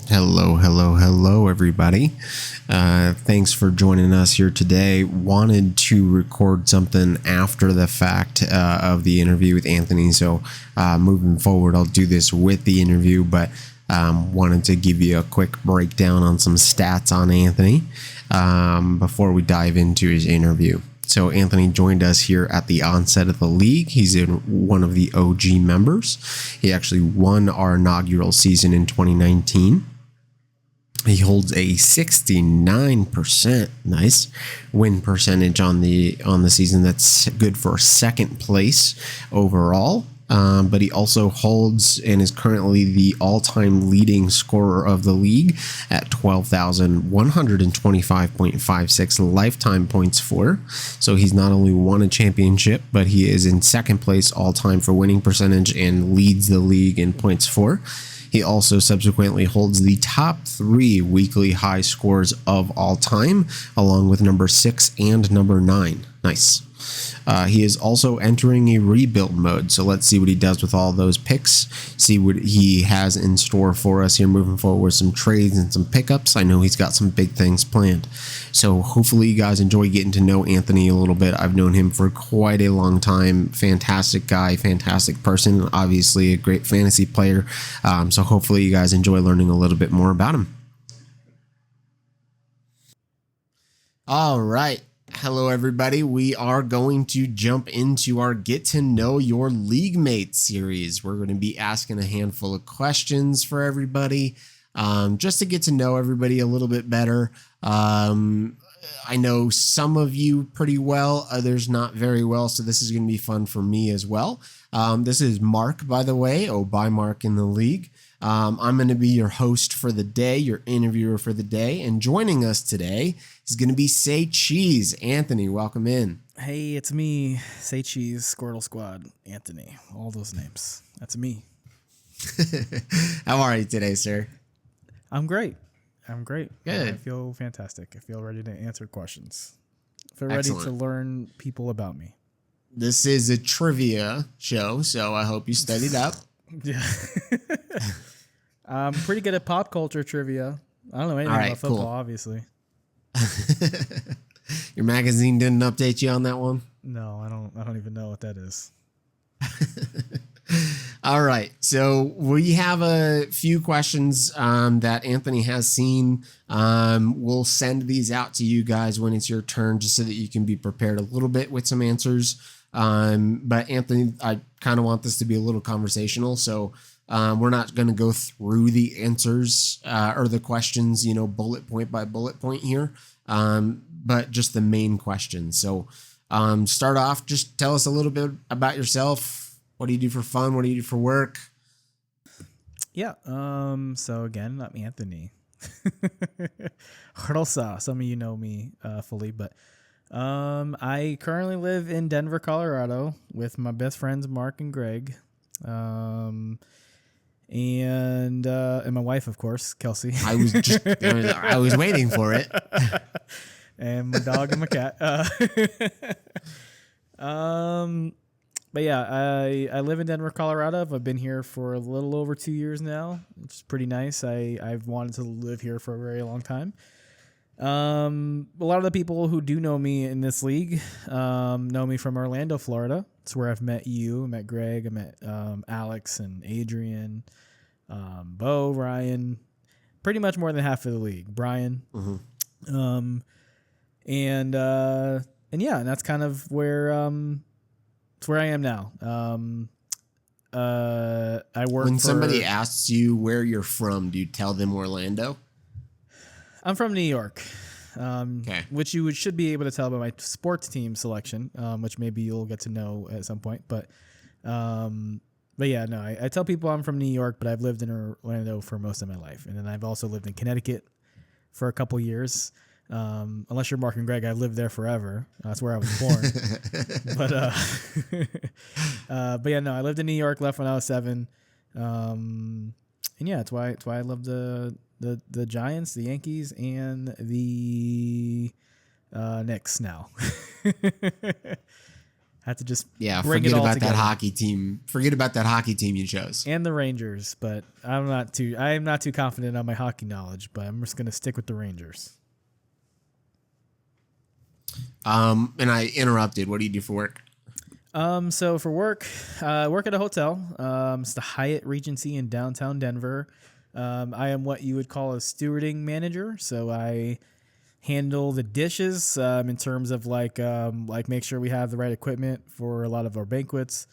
Hello, hello, hello, everybody. Thanks for joining us here today. Wanted to record something after the fact of the interview with Anthony. So moving forward, I'll do this with the interview, but wanted to give you a quick breakdown on some stats on Anthony before we dive into his interview. So Anthony joined us here at the onset of the league. He's one of the OG members. He actually won our inaugural season in 2019. He holds a 69% nice win percentage on the season. That's good for second place overall. But he also holds and is currently the all-time leading scorer of the league at 12,125.56 lifetime points for. So he's not only won a championship, but he is in second place all-time for winning percentage and leads the league in points for. He also subsequently holds the top 3 weekly high scores of all time, along with number 6 and number 9. Nice. He is also entering a rebuild mode, so let's see what he does with all those picks, see what he has in store for us here moving forward with some trades and some pickups. I know he's got some big things planned. So hopefully you guys enjoy getting to know Anthony a little bit. I've known him for quite a long time. Fantastic guy, fantastic person, obviously a great fantasy player. So hopefully you guys enjoy learning a little bit more about him. All right. Hello, everybody. We are going to jump into our Get to Know Your Leaguemates series. We're going to be asking a handful of questions for everybody, just to get to know everybody a little bit better. I know some of you pretty well, others not very well, so this is going to be fun for me as well. This is Mark, by the way. Oh, bye, Mark in the league. I'm going to be your host for the day, your interviewer for the day, and joining us today is going to be SayyCheese. Anthony, welcome in. Hey, it's me, SayyCheese, Squirtle Squad, Anthony, all those names. That's me. How are you today, sir? I'm great. Good. I feel fantastic. I feel ready to answer questions. I feel ready to learn people about me. This is a trivia show, so I hope you studied up. Yeah. I'm pretty good at pop culture trivia. I don't know anything about football, obviously. Your magazine didn't update you on that one? No, I don't even know what that is. All right. So we have a few questions that Anthony has seen. We'll send these out to you guys when it's your turn, just so that you can be prepared a little bit with some answers. But Anthony, I kind of want this to be a little conversational. So we're not going to go through the answers or the questions, bullet point by bullet point here, but just the main questions. So start off, just tell us a little bit about yourself. What do you do for fun? What do you do for work? Yeah. So again, I'm Anthony. Rosa. Some of you know me fully, but I currently live in Denver, Colorado with my best friends, Mark and Greg. And my wife, of course, Kelsey. I was waiting for it. And my dog and my cat. But yeah, I live in Denver, Colorado. I've been here for a little over 2 years now, which is pretty nice. I've wanted to live here for a very long time. A lot of the people who do know me in this league know me from Orlando, Florida. It's where I've met you. I met Greg. I met Alex and Adrian, Bo, Ryan, pretty much more than half of the league. Brian. Mm-hmm. And yeah, and that's kind of where it's where I am now. I work. When somebody asks you where you're from, do you tell them Orlando? I'm from New York, okay. Which you should be able to tell by my sports team selection, which maybe you'll get to know at some point. But yeah, no, I tell people I'm from New York, but I've lived in Orlando for most of my life. And then I've also lived in Connecticut for a couple years. Unless you're Mark and Greg, I've lived there forever. That's where I was born. But yeah, no, I lived in New York, left when I was 7. And yeah, that's why I love the Giants, the Yankees, and the Knicks now. Had to just Yeah, bring it forget all about together. that hockey team. Forget about that hockey team you chose. And the Rangers, but I'm not too confident on my hockey knowledge, but I'm just gonna stick with the Rangers. And I interrupted. What do you do for work? So for work, I work at a hotel. It's the Hyatt Regency in downtown Denver. I am what you would call a stewarding manager. So I handle the dishes in terms of like make sure we have the right equipment for a lot of our banquets.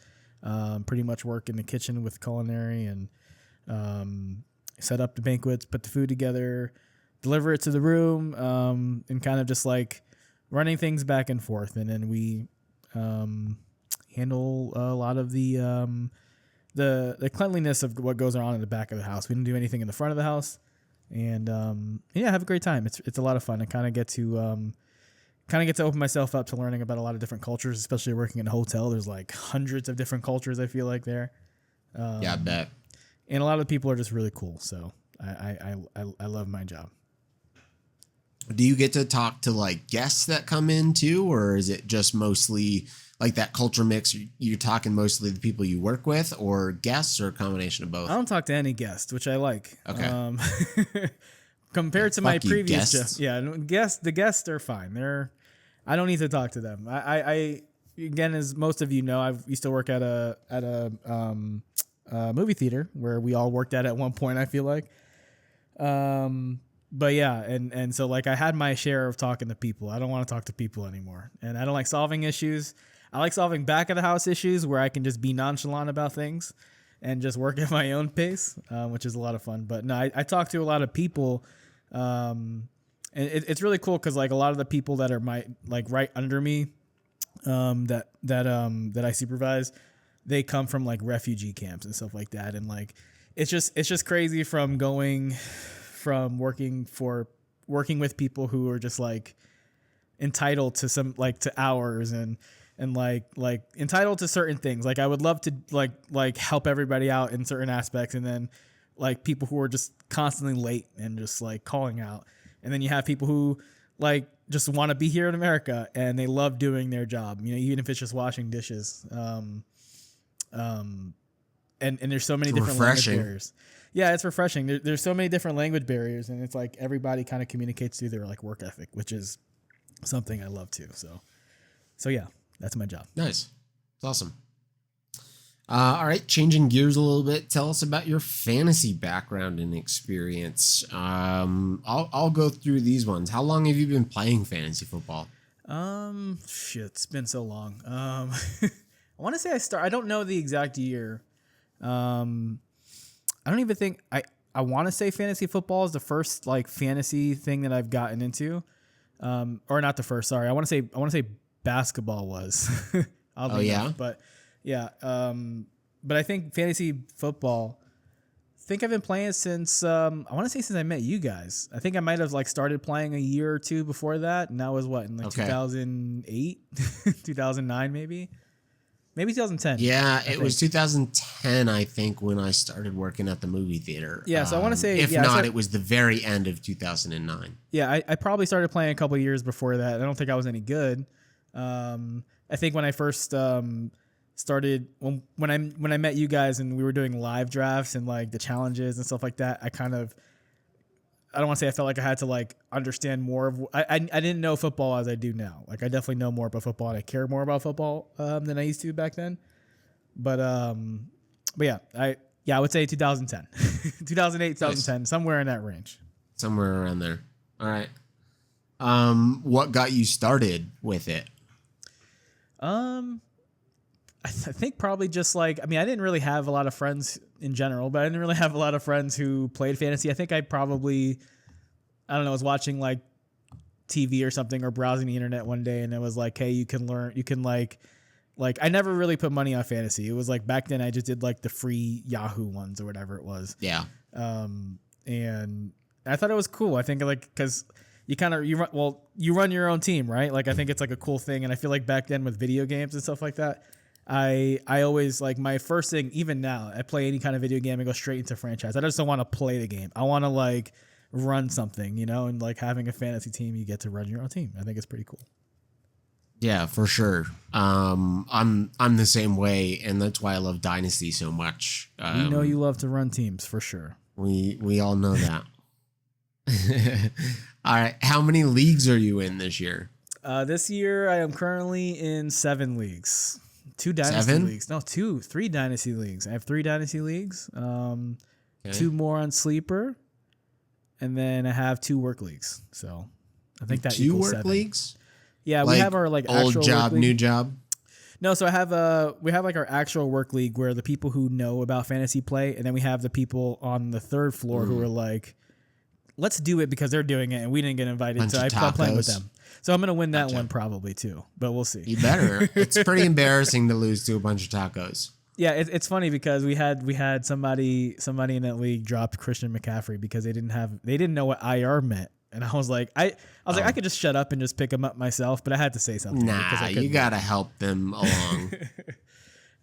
Pretty much work in the kitchen with culinary and set up the banquets, put the food together, deliver it to the room, and kind of just like running things back and forth. And then we handle a lot of the cleanliness of what goes on in the back of the house. We don't do anything in the front of the house. And yeah, have a great time. It's a lot of fun. I kind of get to open myself up to learning about a lot of different cultures, especially working in a hotel. There's like hundreds of different cultures, I feel like there. Yeah, I bet. And a lot of the people are just really cool. So I love my job. Do you get to talk to like guests that come in too, or is it just mostly like that culture mix? You're talking mostly the people you work with, or guests, or a combination of both? I don't talk to any guests, which I like. Okay. Compared to my previous guests. job, the guests are fine. I don't need to talk to them. I again, as most of you know, I used to work at a movie theater where we all worked at one point. I feel like. But yeah, and so like I had my share of talking to people. I don't want to talk to people anymore, and I don't like solving issues. I like solving back of the house issues where I can just be nonchalant about things and just work at my own pace, which is a lot of fun. But no, I talk to a lot of people, and it's really cool because like a lot of the people that are right under me, that I supervise, they come from like refugee camps and stuff like that, and like it's just crazy from working with people who are just like entitled to some like to hours and like entitled to certain things. Like I would love to like help everybody out in certain aspects, and then like people who are just constantly late and just like calling out. And then you have people who like just want to be here in America and they love doing their job, you know, even if it's just washing dishes. And there's so many different language barriers. Yeah, it's refreshing. There's so many different language barriers, and it's like everybody kind of communicates through their like work ethic, which is something I love too. So yeah, that's my job. Nice. It's awesome. All right, changing gears a little bit. Tell us about your fantasy background and experience. I'll go through these ones. How long have you been playing fantasy football? It's been so long. I want to say I don't know the exact year. I don't even think I want to say fantasy football is the first like fantasy thing that I've gotten into. Or not the first, sorry. I want to say basketball was. But yeah. But I think fantasy football, I think I've been playing since I want to say since I met you guys. I think I might have like started playing a year or two before that, and that was what, in like 2008, 2009 maybe 2010. Yeah, it was 2010, I think, when I started working at the movie theater. Yeah, so I want to say, it was the very end of 2009. Yeah, I probably started playing a couple of years before that. I don't think I was any good. I think when I first started, when I met you guys and we were doing live drafts and like the challenges and stuff like that, I don't want to say I felt like I had to like understand more of. I didn't know football as I do now. Like I definitely know more about football and I care more about football than I used to back then. But yeah, I would say 2010, 2008, 2010, nice. Somewhere in that range. Somewhere around there. All right. What got you started with it? I think probably just like, I mean, I didn't really have a lot of friends in general, but I didn't really have a lot of friends who played fantasy. I think I probably, I don't know, was watching like TV or something or browsing the internet one day and it was like, hey, you can like, I never really put money on fantasy. It was like back then I just did like the free Yahoo ones or whatever it was. Yeah. And I thought it was cool. I think like, cause you run your own team, right? Like, I think it's like a cool thing. And I feel like back then with video games and stuff like that, I always like my first thing, even now, I play any kind of video game and go straight into franchise. I just don't want to play the game. I want to like run something, you know, and like having a fantasy team, you get to run your own team. I think it's pretty cool. Yeah, for sure. I'm the same way, and that's why I love Dynasty so much. We know you love to run teams for sure. We all know that. All right, how many leagues are you in this year? This year, I am currently in 7 leagues. 2 dynasty 7? leagues. No, 3 dynasty leagues. I have 3 dynasty leagues. Okay. 2 more on sleeper, and then I have 2 work leagues. So I think that 2 equals work 7. leagues? Yeah, we Like have our like old actual job, work league. new job. No, so we have like our actual work league where the people who know about fantasy play, and then we have the people on the 3rd floor who are like, let's do it because they're doing it and we didn't get invited. Bunch So of I'm playing with tacos. them. So I'm gonna win that Gotcha. one probably too, but we'll see. You better. It's pretty embarrassing to lose to a bunch of tacos. Yeah, it's funny because we had somebody in that league dropped Christian McCaffrey because they didn't know what IR meant, and I was like I could just shut up and just pick him up myself, but I had to say something. because Nah, I you couldn't. gotta help them along.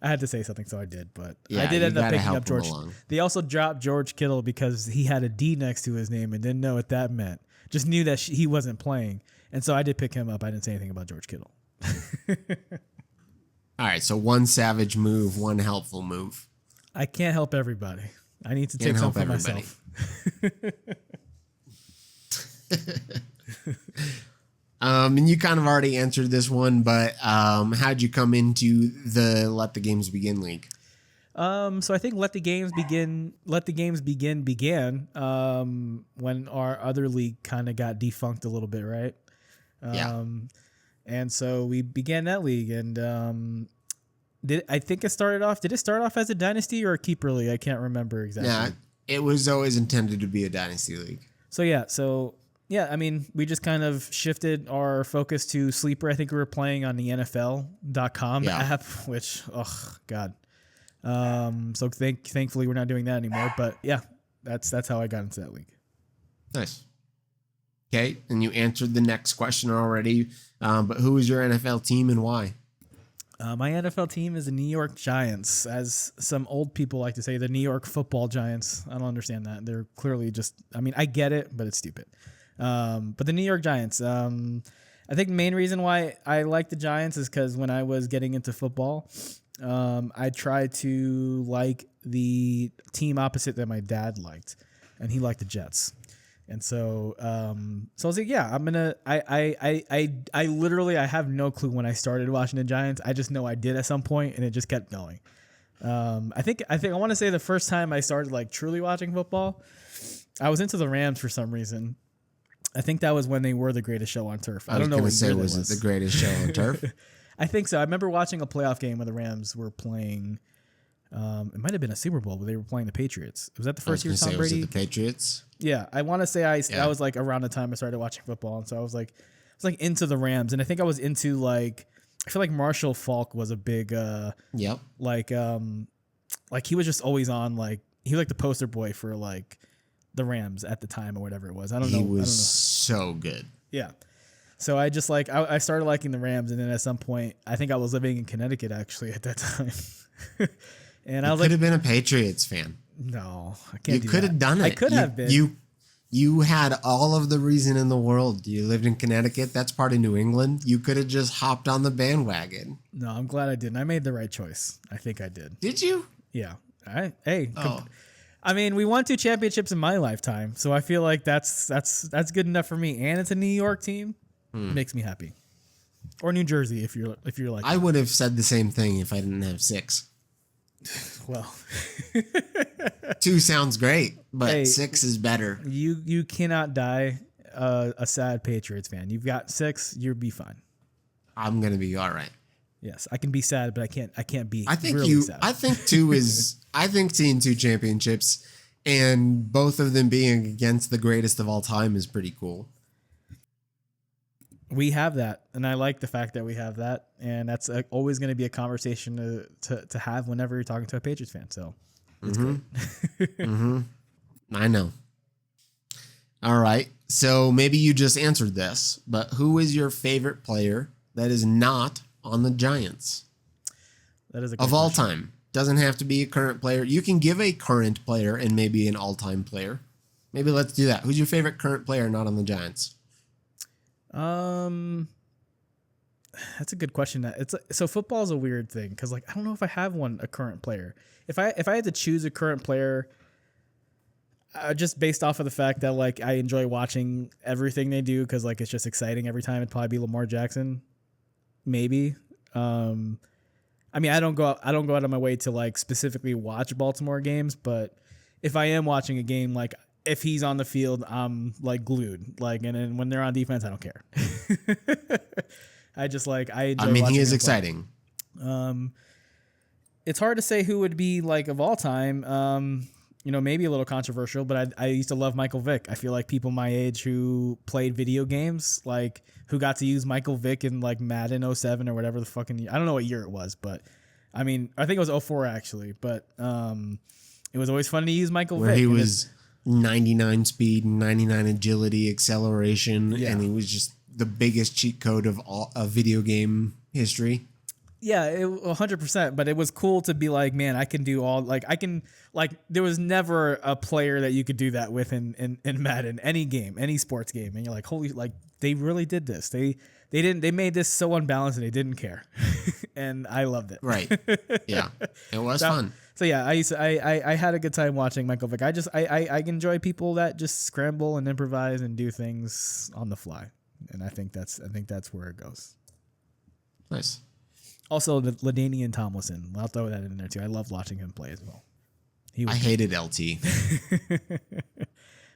I had to say something, so I did. But Yeah, I did you end up gotta picking help up them George. along. They also dropped George Kittle because he had a D next to his name and didn't know what that meant. Just knew that he wasn't playing, and so I did pick him up. I didn't say anything about George Kittle. All right, so 1 savage move, 1 helpful move. I can't help everybody. I need to Can't take help some for everybody. myself. And you kind of already answered this one, but how'd you come into the Let the Games Begin League? So I think Let the Games Begin began when our other league kind of got defunct a little bit, right? Yeah. And so we began that league, and did it start off as a dynasty or a keeper league? I can't remember exactly. Yeah, it was always intended to be a dynasty league. So yeah, I mean, we just kind of shifted our focus to sleeper. I think we were playing on the NFL.com app, which, oh God. So thankfully we're not doing that anymore. But yeah, that's how I got into that league. Nice. Okay, and you answered the next question already. But who is your NFL team and why? My NFL team is the New York Giants, as some old people like to say, the New York Football Giants. I don't understand that. They're clearly just, I mean, I get it, but it's stupid. But the New York Giants, I think the main reason why I like the Giants is because when I was getting into football, I tried to like the team opposite that my dad liked, and he liked the Jets. And so I was like, yeah, I literally, I have no clue when I started watching the Giants. I just know I did at some point, and it just kept going. I think I want to say the first time I started like truly watching football, I was into the Rams for some reason. I think that was when they were the greatest show on turf. I don't know what year was it the greatest show on turf? I think so. I remember watching a playoff game where the Rams were playing. It might have been a Super Bowl, but they were playing the Patriots. Was that the first year Tom Brady? Was it the Patriots? Yeah, I want to say that was like around the time I started watching football, and so I was like into the Rams, and I think I was into like, I feel like Marshall Faulk was a big like he was just always on, like he was like the poster boy for like the Rams at the time or whatever it was. I don't know. He was so good. Yeah. So I just like I started liking the Rams, and then at some point I think I was living in Connecticut actually at that time. And I was could have been a Patriots fan. No, I can't. You could have done it. I could have been. You had all of the reason in the world. You lived in Connecticut. That's part of New England. You could have just hopped on the bandwagon. No, I'm glad I didn't. I made the right choice. I think I did. Did you? Yeah. I mean, we won 2 championships in my lifetime, so I feel like that's good enough for me. And it's a New York team. Makes me happy. Or New Jersey, if you're like. I would have said the same thing if I didn't have 6. Well, 2 sounds great, but hey, 6 is better. You cannot die a sad Patriots fan. You've got 6, you'll be fine. I'm gonna be all right. Yes, I can be sad, but I can't be. I think really sad. I think 2 is. I think seeing 2 championships and both of them being against the greatest of all time is pretty cool. We have that, and I like the fact that we have that, and that's always going to be a conversation to have whenever you're talking to a Patriots fan. So, it's great. I know. All right, so maybe you just answered this, but who is your favorite player that is not on the Giants? That is a of all time. Doesn't have to be a current player. You can give a current player and maybe an all-time player. Maybe let's do that. Who's your favorite current player not on the Giants? That's a good question. So football is a weird thing because like I don't know if I have a current player. If I had to choose a current player, just based off of the fact that like I enjoy watching everything they do because like it's just exciting every time, it'd probably be Lamar Jackson, maybe. I mean, I don't go out of my way to like specifically watch Baltimore games, but if I am watching a game, like if he's on the field, I'm like glued. Like, and then when they're on defense, I don't care. I just like I enjoy. I mean, watching he is him exciting. play. It's hard to say who would be like of all time. Maybe a little controversial, but I used to love Michael Vick. I feel like people my age who played video games, like who got to use Michael Vick in like Madden 07 or whatever the fucking, I don't know what year it was, but I mean, I think it was 04 actually, but it was always fun to use Michael Where Vick. he was 99 speed, 99 agility, acceleration, Yeah. and he was just the biggest cheat code of all of video game history. Yeah, 100%. But it was cool to be like, man, I can do all there was never a player that you could do that with in Madden, any game, any sports game, and you're like, holy, like they really did this. They made this so unbalanced and they didn't care, and I loved it. Right? Yeah, it was fun. So yeah, I had a good time watching Michael Vick. I enjoy people that just scramble and improvise and do things on the fly, and I think that's where it goes. Nice. Also, the LaDainian Tomlinson. I'll throw that in there too. I loved watching him play as well. I hated LT.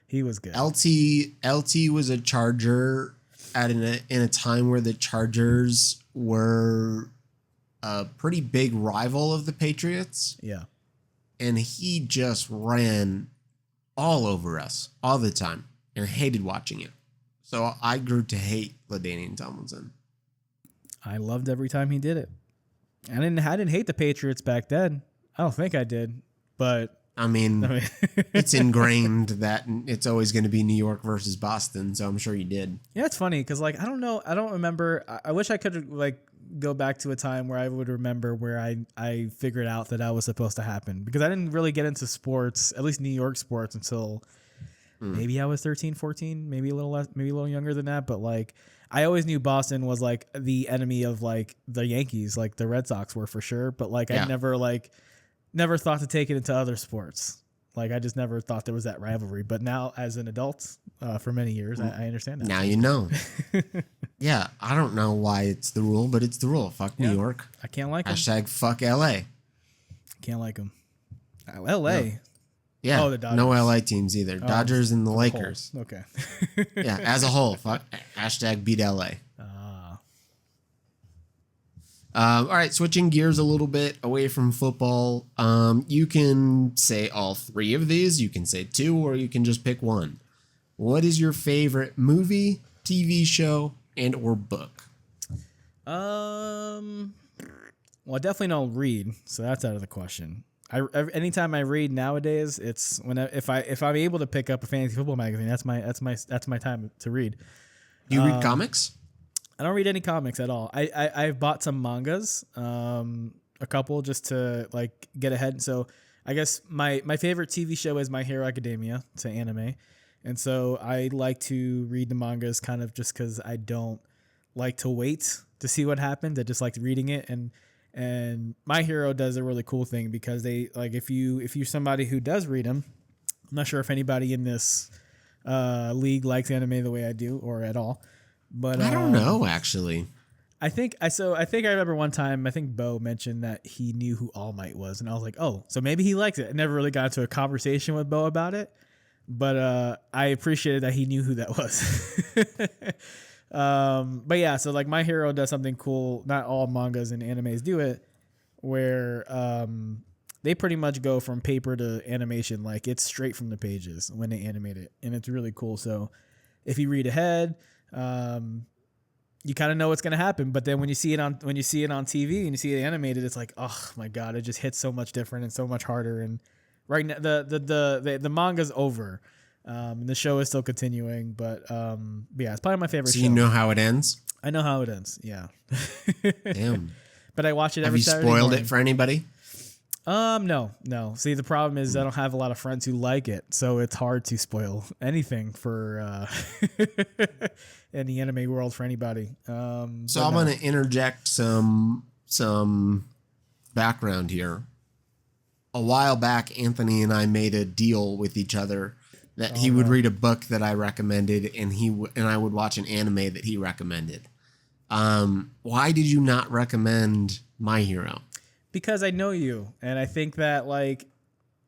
He was good. LT was a Charger in a time where the Chargers were a pretty big rival of the Patriots. Yeah. And he just ran all over us all the time and I hated watching it. So I grew to hate LaDainian Tomlinson. I loved every time he did it. I didn't hate the Patriots back then. I don't think I did, but I mean it's ingrained that it's always going to be New York versus Boston, so I'm sure you did. Yeah, it's funny because like I don't remember. I wish I could like go back to a time where I would remember where I figured out that was supposed to happen because I didn't really get into sports, at least New York sports, until maybe I was 13, 14, maybe a little less, maybe a little younger than that. But like I always knew Boston was like the enemy of like the Yankees, like the Red Sox were for sure. But like I never thought to take it into other sports. Like I just never thought there was that rivalry. But now as an adult, for many years, I understand that. Now you know. Yeah, I don't know why it's the rule, but it's the rule. Fuck New York. I can't like them. Hashtag fuck LA. Can't like them. LA. No. Yeah. Oh, the Dodgers. No LA teams either. Dodgers and the Lakers. Okay. Yeah, as a whole. Fuck. Hashtag beat LA. All right, switching gears a little bit away from football. You can say all three of these. You can say two, or you can just pick one. What is your favorite movie, TV show, and or book? Well, I definitely don't read, so that's out of the question. Anytime I read nowadays, it's if I'm able to pick up a fantasy football magazine, that's my time to read. Do you read comics? I don't read any comics at all. I've bought some mangas, a couple just to like get ahead. So I guess my favorite TV show is My Hero Academia. It's an anime, and so I like to read the mangas kind of just because I don't like to wait to see what happens. I just like reading it, and My Hero does a really cool thing because they like if you're somebody who does read them. I'm not sure if anybody in this league likes anime the way I do or at all. But I don't know, actually. I think I remember one time, I think Bo mentioned that he knew who All Might was. And I was like, oh, so maybe he likes it. I never really got into a conversation with Bo about it. But I appreciated that he knew who that was. But yeah, so like My Hero does something cool. Not all mangas and animes do it. Where they pretty much go from paper to animation. Like it's straight from the pages when they animate it. And it's really cool. So if you read ahead... you kind of know what's going to happen, but then when you see it on TV and you see it animated, it's like, oh my God, it just hits so much different and so much harder. And right now the manga's over. The show is still continuing, but yeah, it's probably my favorite show. So you know how it ends? I know how it ends. Yeah. Damn. But I watch it every Saturday morning. Have you spoiled morning. it for anybody? No. See, the problem is I don't have a lot of friends who like it, so it's hard to spoil anything for in the anime world for anybody. So I'm going to interject some background here. A while back, Anthony and I made a deal with each other that he would read a book that I recommended, and I would watch an anime that he recommended. Why did you not recommend My Hero? Because I know you, and I think that like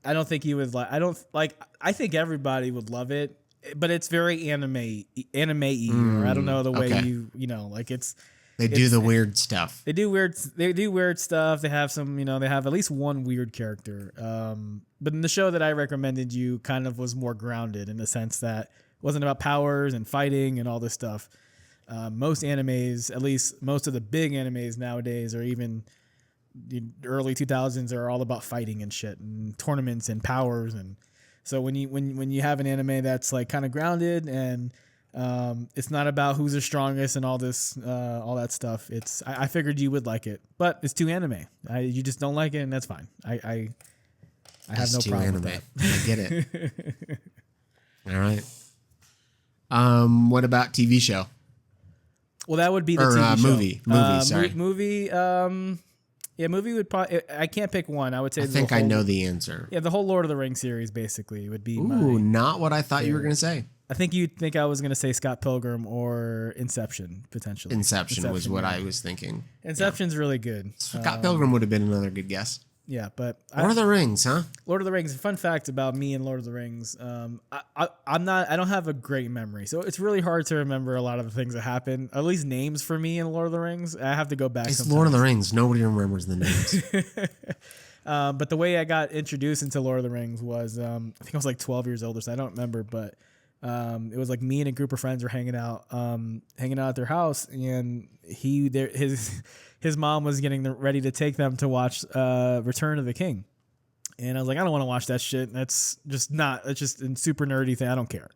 I don't think you would like. I think everybody would love it, but it's very anime-y, or I don't know the way you know, like it's. They do the weird stuff. They do weird stuff. They have some, they have at least one weird character. But in the show that I recommended you kind of was more grounded in the sense that it wasn't about powers and fighting and all this stuff. Most animes, at least most of the big animes nowadays, or even the early 2000s, are all about fighting and shit and tournaments and powers. And so when you have an anime that's like kind of grounded and it's not about who's the strongest and all this, all that stuff. I figured you would like it, but it's too anime. You just don't like it, and that's fine. I have no problem with that. I get it. All right. What about TV show? Well, that would be the TV show. Movie. Sorry. Movie. Yeah, movie would probably. I can't pick one. I would say. I think I know the answer. Yeah, the whole Lord of the Rings series basically would be. Not what I thought you were going to say. I think you'd think I was going to say Scott Pilgrim or Inception, potentially. Inception was what I was thinking. Inception's really good. Scott Pilgrim would have been another good guess. Yeah, but Lord of the Rings, huh? Lord of the Rings. Fun fact about me and Lord of the Rings. I don't have a great memory, so it's really hard to remember a lot of the things that happen. At least names for me in Lord of the Rings. I have to go back. It's sometimes. Lord of the Rings. Nobody remembers the names. But the way I got introduced into Lord of the Rings was, I think I was like 12 years old, so I don't remember, but it was like me and a group of friends were hanging out at their house, and his mom was getting ready to take them to watch Return of the King. And I was like, I don't want to watch that shit. It's just a super nerdy thing. I don't care.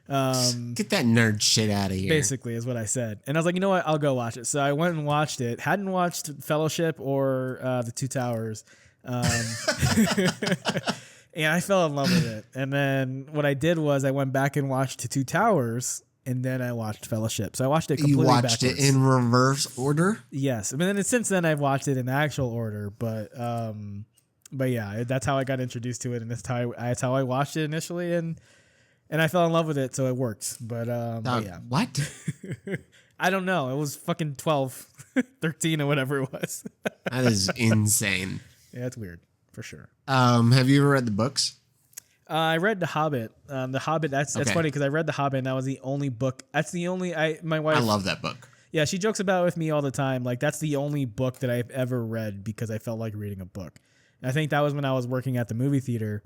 Get that nerd shit out of here. Basically is what I said. And I was like, you know what? I'll go watch it. So I went and watched it. Hadn't watched Fellowship or The Two Towers. And I fell in love with it. And then what I did was I went back and watched The Two Towers, and then I watched Fellowship. So I watched it completely backwards. You watched it in reverse order? Yes. I mean, since then I've watched it in actual order, but yeah, that's how I got introduced to it, and that's how I watched it initially, and I fell in love with it, so it worked. But yeah. What? I don't know. It was fucking 12, 13 or whatever it was. That is insane. Yeah, it's weird for sure. Have you ever read the books? I read The Hobbit. The Hobbit. That's funny because I read The Hobbit, and that was the only book. That's the only. My wife. I love that book. Yeah, she jokes about it with me all the time. Like that's the only book that I've ever read because I felt like reading a book. And I think that was when I was working at the movie theater,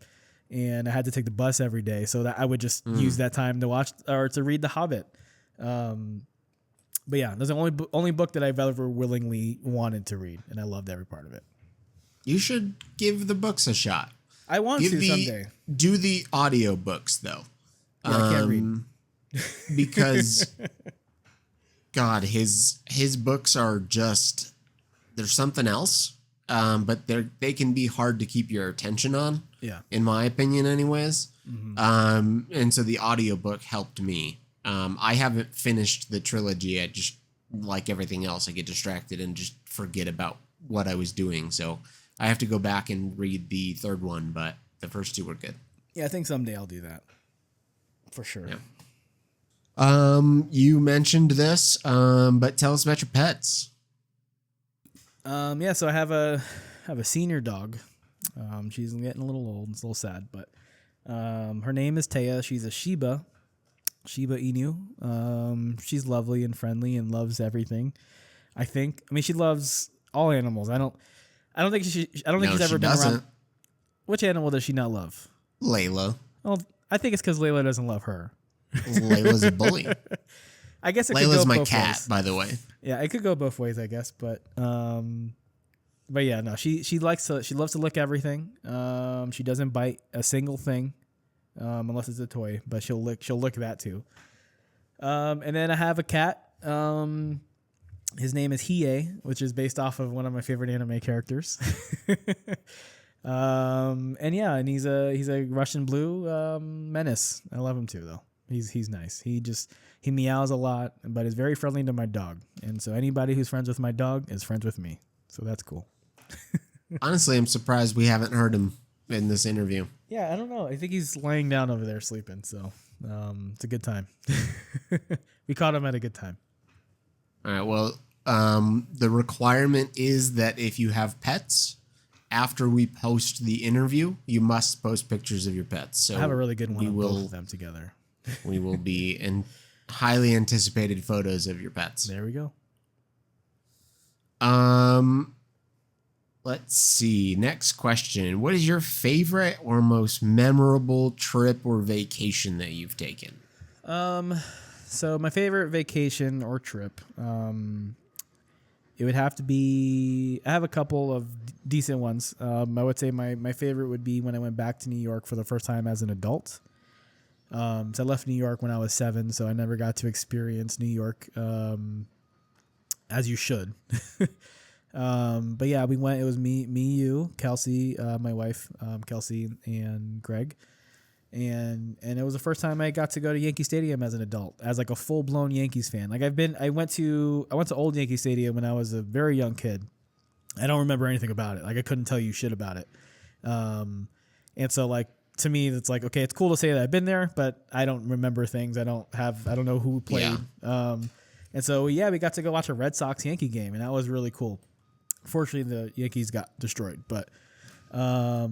and I had to take the bus every day, so that I would just use that time to watch or to read The Hobbit. But yeah, that's the only book that I've ever willingly wanted to read, and I loved every part of it. You should give the books a shot. I want to someday. Do the audio books though. Yeah, I can't read. Because God, his books are just there's something else. But they can be hard to keep your attention on. Yeah. In my opinion, anyways. Mm-hmm. And so the audiobook helped me. I haven't finished the trilogy yet. Just like everything else, I get distracted and just forget about what I was doing. So I have to go back and read the third one, but the first two were good. Yeah, I think someday I'll do that. For sure. Yeah. You mentioned this, but tell us about your pets. Yeah, so I have a senior dog. She's getting a little old. It's a little sad, but her name is Taya. She's a Shiba Inu. She's lovely and friendly and loves everything. I mean, she loves all animals. I don't think she's ever been around. Which animal does she not love? Layla. Well, I think it's because Layla doesn't love her. Layla's a bully. I guess Layla's my cat, by the way. Yeah, it could go both ways, I guess. But yeah, no, she loves to lick everything. She doesn't bite a single thing, unless it's a toy. But she'll lick that too. And then I have a cat. His name is Hiei, which is based off of one of my favorite anime characters. And he's a Russian blue menace. I love him too, though. He's nice. He meows a lot, but is very friendly to my dog. And so anybody who's friends with my dog is friends with me. So that's cool. Honestly, I'm surprised we haven't heard him in this interview. Yeah, I don't know. I think he's laying down over there sleeping. So it's a good time. We caught him at a good time. All right. Well, the requirement is that if you have pets, after we post the interview, you must post pictures of your pets. So I have a really good one of will, both of them together. We will be in highly anticipated photos of your pets. There we go. Let's see. Next question. What is your favorite or most memorable trip or vacation that you've taken? So my favorite vacation or trip, it would have to be, I have a couple of decent ones. I would say my favorite would be when I went back to New York for the first time as an adult. So I left New York when I was 7, so I never got to experience New York, as you should. But yeah, we went. It was me, you, Kelsey, my wife, Kelsey, and Greg, and it was the first time I got to go to Yankee Stadium as an adult, as like a full blown Yankees fan. Like I went to old Yankee Stadium when I was a very young kid. I don't remember anything about it. Like I couldn't tell you shit about it. And so like to me, it's like, okay, it's cool to say that I've been there, but I don't remember things. I don't know who played. Yeah. And so yeah, we got to go watch a Red Sox Yankee game, and that was really cool. Fortunately, the Yankees got destroyed, but yeah,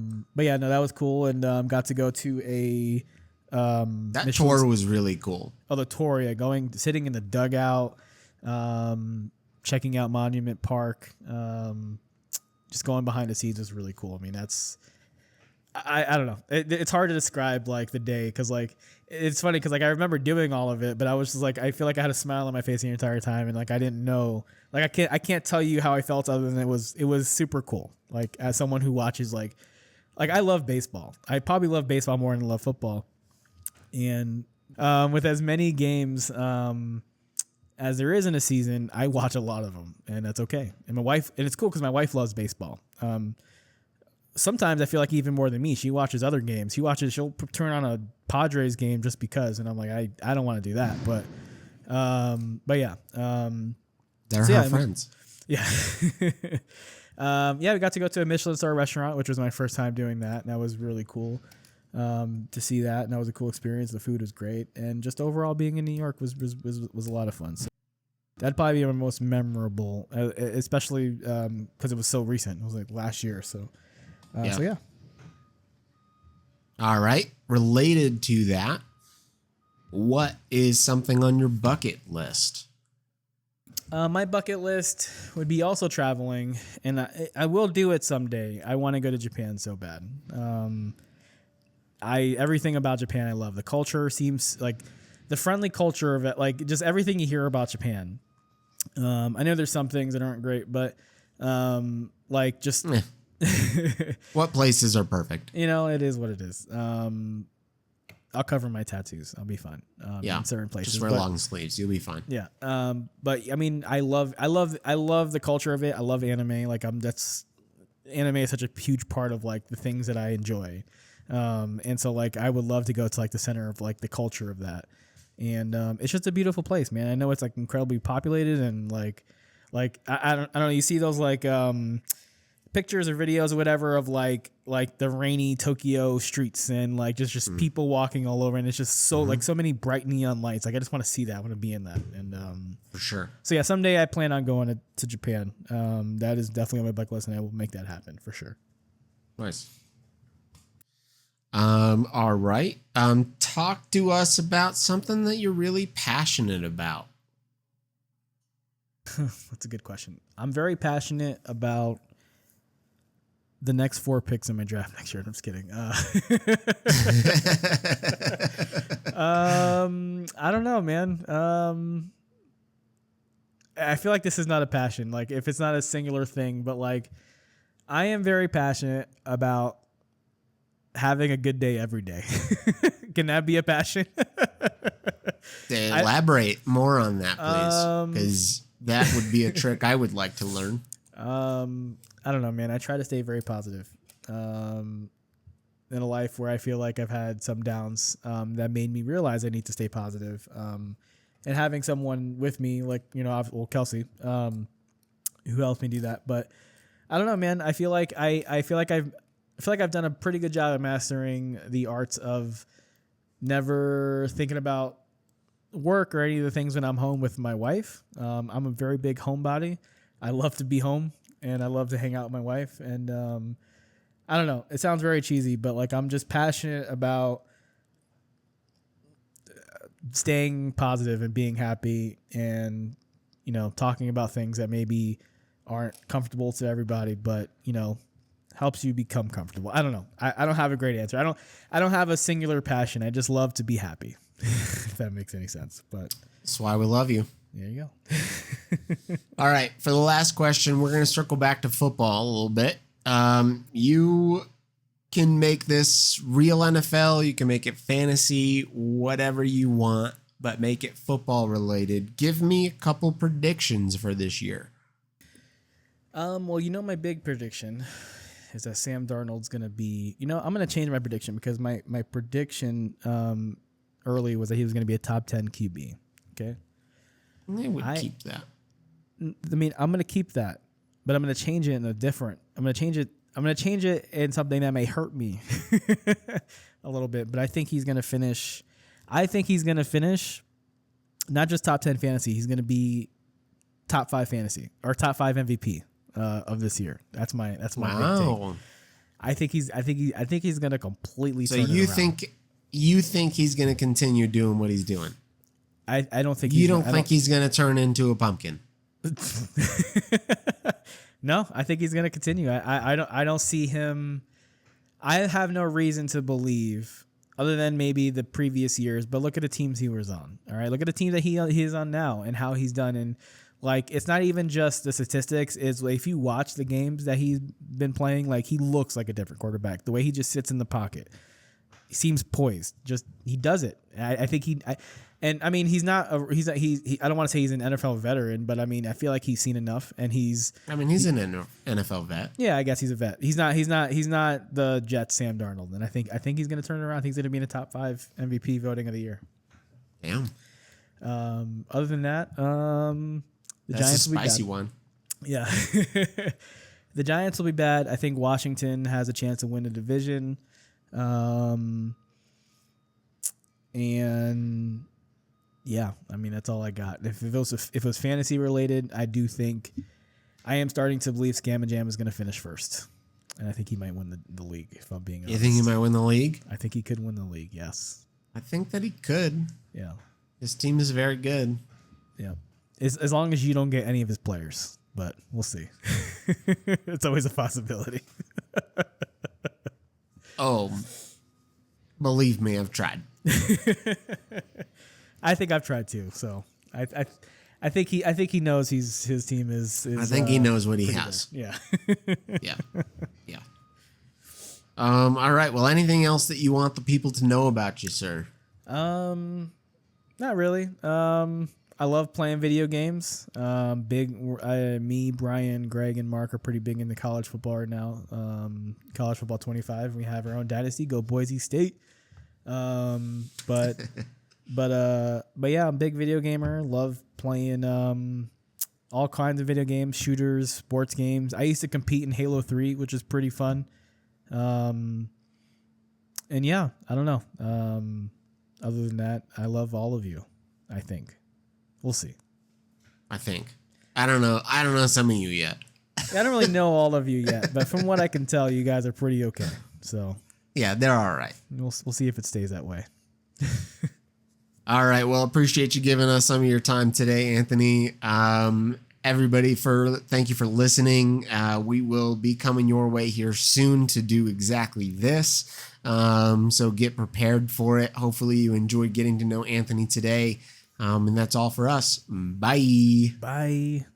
no, that was cool, and got to go to a that tour was really cool. Oh, the tour, yeah, sitting in the dugout, checking out Monument Park, just going behind the scenes was really cool. I mean, I don't know. It's hard to describe like the day because like it's funny because like I remember doing all of it, but I was just like I feel like I had a smile on my face the entire time, and like I didn't know, like I can't tell you how I felt other than it was super cool. Like as someone who watches like I love baseball. I probably love baseball more than I love football, and with as many games as there is in a season, I watch a lot of them, and that's okay. And it's cool because my wife loves baseball. Sometimes I feel like even more than me, she watches other games. She'll turn on a Padres game just because, and I'm like, I don't want to do that, but yeah, they're her friends. Yeah, yeah, we got to go to a Michelin star restaurant, which was my first time doing that, and that was really cool to see that, and that was a cool experience. The food was great, and just overall being in New York was a lot of fun. So that'd probably be my most memorable, especially because it was so recent. It was like last year, so. So yeah. All right. Related to that, what is something on your bucket list? My bucket list would be also traveling, and I will do it someday. I want to go to Japan so bad. Everything about Japan I love. The culture seems like the friendly culture of it, like just everything you hear about Japan. I know there's some things that aren't great, but like just. What places are perfect? You know, it is what it is. I'll cover my tattoos. I'll be fine. In certain places. Just wear long sleeves. You'll be fine. Yeah. But I mean, I love the culture of it. I love anime. Like anime is such a huge part of like the things that I enjoy. And so like I would love to go to like the center of like the culture of that. And it's just a beautiful place, man. I know it's like incredibly populated and like I don't know. You see those like pictures or videos or whatever of like the rainy Tokyo streets and like just people walking all over, and it's just so like so many bright neon lights. Like I just want to see that. I want to be in that. And for sure. So yeah, someday I plan on going to Japan. That is definitely on my bucket list, and I will make that happen for sure. Nice. All right. Talk to us about something that you're really passionate about. That's a good question. I'm very passionate about the next 4 picks in my draft next year. I'm just kidding. I don't know, man. I feel like this is not a passion. Like if it's not a singular thing, but like I am very passionate about having a good day every day. Can that be a passion? Elaborate more on that, please. Because that would be a trick I would like to learn. I don't know, man. I try to stay very positive. in a life where I feel like I've had some downs that made me realize I need to stay positive. And having someone with me, like, Kelsey, who helps me do that. But I don't know, man. I feel like I've done a pretty good job of mastering the arts of never thinking about work or any of the things when I'm home with my wife. I'm a very big homebody. I love to be home and I love to hang out with my wife. And I don't know. It sounds very cheesy, but like I'm just passionate about staying positive and being happy and, talking about things that maybe aren't comfortable to everybody, but, helps you become comfortable. I don't know. I don't have a great answer. I don't have a singular passion. I just love to be happy, if that makes any sense. But That's why we love you. there you go. All right. For the last question, we're going to circle back to football a little bit. You can make this real NFL. You can make it fantasy, whatever you want, but make it football related. Give me a couple predictions for this year. Well, my big prediction is that Sam Darnold's going to be, I'm going to change my prediction because my prediction early was that he was going to be a top 10 QB. Okay. I would keep that. I mean, I'm going to keep that, but I'm going to change it in I'm going to change it in something that may hurt me a little bit, but I think he's going to finish not just top 10 fantasy. He's going to be top 5 fantasy or top 5 MVP of this year. That's my big take. I think he's going to completely. So you think he's going to continue doing what he's doing? I don't think you don't think he's going to turn into a pumpkin. No, I think he's going to continue. I don't see him. I have no reason to believe other than maybe the previous years, but look at the teams he was on. All right. Look at the team that he is on now and how he's done. And like, it's not even just the statistics. It's like, if you watch the games that he's been playing, like he looks like a different quarterback. The way he just sits in the pocket, he seems poised. He does it. I think he's not. I don't want to say he's an NFL veteran, but I mean, I feel like he's seen enough, and he's an NFL vet. Yeah, I guess he's a vet. He's not the Jets Sam Darnold, and I think he's going to turn it around. I think he's going to be in the top 5 MVP voting of the year. Damn. Other than that, That's Giants a spicy one. Yeah. The Giants will be bad. I think Washington has a chance to win the division. And yeah, I mean, that's all I got. If it was fantasy related, I am starting to believe Scam and Jam is going to finish first. And I think he might win the league, if I'm being honest. You think he might win the league? I think he could win the league, yes. I think that he could. Yeah. His team is very good. Yeah. As long as you don't get any of his players, but we'll see. It's always a possibility. Oh, believe me, I've tried. I think I've tried too. So I think he knows his team is I think he knows what he has. Good. Yeah. Yeah. All right. Well, anything else that you want the people to know about you, sir? Not really. I love playing video games. Me, Brian, Greg, and Mark are pretty big into college football right now. College football 25. We have our own dynasty. Go Boise State. But yeah, I'm a big video gamer. Love playing all kinds of video games, shooters, sports games. I used to compete in Halo 3, which is pretty fun. And yeah, I don't know. Other than that, I love all of you, I think. We'll see. I don't know some of you yet. I don't really know all of you yet, but from what I can tell, you guys are pretty okay. So yeah, they're all right. We'll see if it stays that way. All right. Well, appreciate you giving us some of your time today, Anthony. Everybody, thank you for listening. We will be coming your way here soon to do exactly this. So get prepared for it. Hopefully you enjoyed getting to know Anthony today. And that's all for us. Bye. Bye.